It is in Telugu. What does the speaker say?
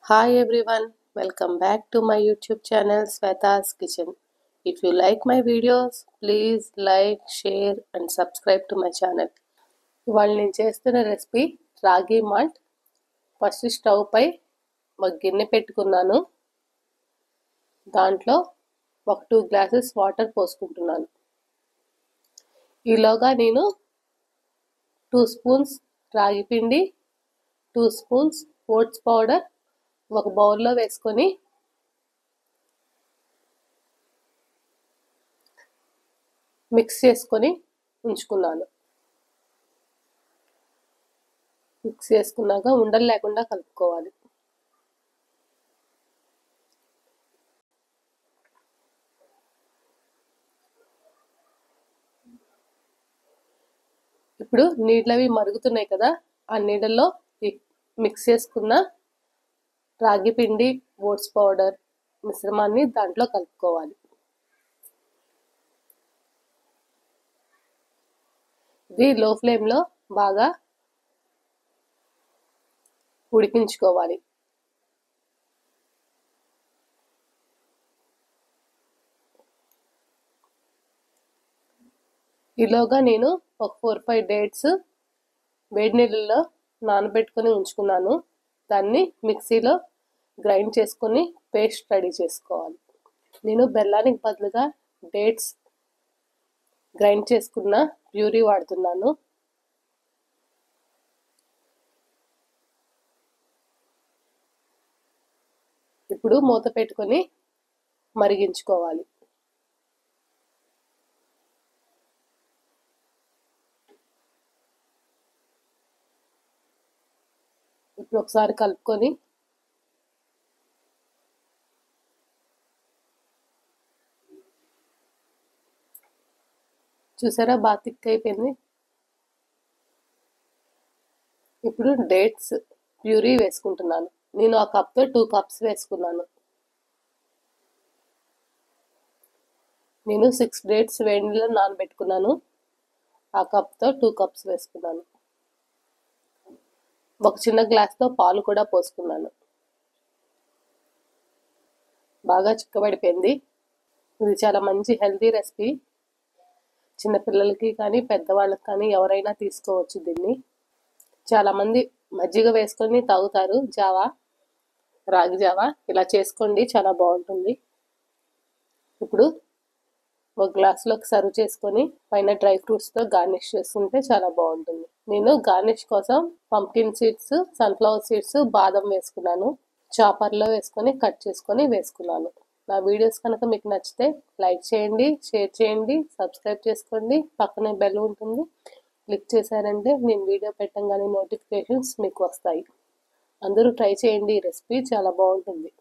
Hi everyone, welcome back to my YouTube channel Sweta's Kitchen. If you like my videos, please like, share and subscribe to my channel. ఇవాళ నేను చేస్తున్న రెసిపీ రాగి మాల్ట్. ఫస్ట్ స్టవ్ పై ఒక గిన్నె పెట్టుకున్నాను. దాంట్లో ఒక 2 గ్లాసెస్ వాటర్ పోసుకుంటున్నాను. ఈలోగా నేను 2 స్పూన్స్ రాగి పిండి, 2 స్పూన్స్ ఓట్స్ పౌడర్ ఒక బౌల్లో వేసుకొని మిక్స్ చేసుకొని ఉంచుకున్నాను. మిక్స్ చేసుకున్నాక ఉండలు లేకుండా కలుపుకోవాలి. ఇప్పుడు నీళ్ళవి మరుగుతున్నాయి కదా, ఆ నీళ్ళల్లో మిక్స్ చేసుకున్న రాగి పిండి, ఓట్స్ పౌడర్ మిశ్రమాన్ని దాంట్లో కలుపుకోవాలి. ఇది లో ఫ్లేమ్లో బాగా ఉడికించుకోవాలి. ఈలోగా నేను ఒక 4-5 డేట్స్ వేడి నీళ్ళలో నానబెట్టుకొని ఉంచుకున్నాను. దాన్ని మిక్సీలో గ్రైండ్ చేసుకొని పేస్ట్ రెడీ చేసుకోవాలి. నేను బెల్లానికి బదులుగా డేట్స్ గ్రైండ్ చేసుకున్న ప్యూరీ వాడుతున్నాను. ఇప్పుడు మూత పెట్టుకొని మరిగించుకోవాలి. ఇప్పుడు ఒకసారి కలుపుకొని చూసారా, బాగా థిక్ అయిపోయింది. ఇప్పుడు డేట్స్ ప్యూరీ వేసుకుంటున్నాను. నేను ఆ కప్తో 2 కప్స్ వేసుకున్నాను. నేను 6 డేట్స్ వేడి నీళ్ళలో నానబెట్టుకున్నాను. ఆ కప్తో 2 కప్స్ వేసుకున్నాను. ఒక చిన్న గ్లాస్తో పాలు కూడా పోసుకున్నాను. బాగా చిక్కబడిపోయింది. ఇది చాలా మంచి హెల్తీ రెసిపీ. చిన్నపిల్లలకి కానీ పెద్దవాళ్ళకి కానీ ఎవరైనా తీసుకోవచ్చు దీన్ని. చాలామంది మజ్జిగ వేసుకొని తాగుతారు, జావా, రాగి జావా. ఇలా చేసుకోండి, చాలా బాగుంటుంది. ఇప్పుడు ఒక గ్లాస్లోకి సర్వ్ చేసుకొని పైన డ్రై ఫ్రూట్స్తో గార్నిష్ చేసుకుంటే చాలా బాగుంటుంది. నేను గార్నిష్ కోసం పంకిన్ సీడ్స్, సన్ఫ్లవర్ సీడ్స్, బాదం వేసుకున్నాను. చాపర్లో వేసుకొని కట్ చేసుకొని వేసుకున్నాను. నా వీడియోస్ కనుక మీకు నచ్చితే లైక్ చేయండి, షేర్ చేయండి, సబ్స్క్రైబ్ చేసుకోండి. పక్కనే బెల్ ఉంటుంది, క్లిక్ చేశారంటే నేను వీడియో పెట్టంగానే నోటిఫికేషన్స్ మీకు వస్తాయి. అందరూ ట్రై చేయండి, ఈ రెసిపీ చాలా బాగుంటుంది.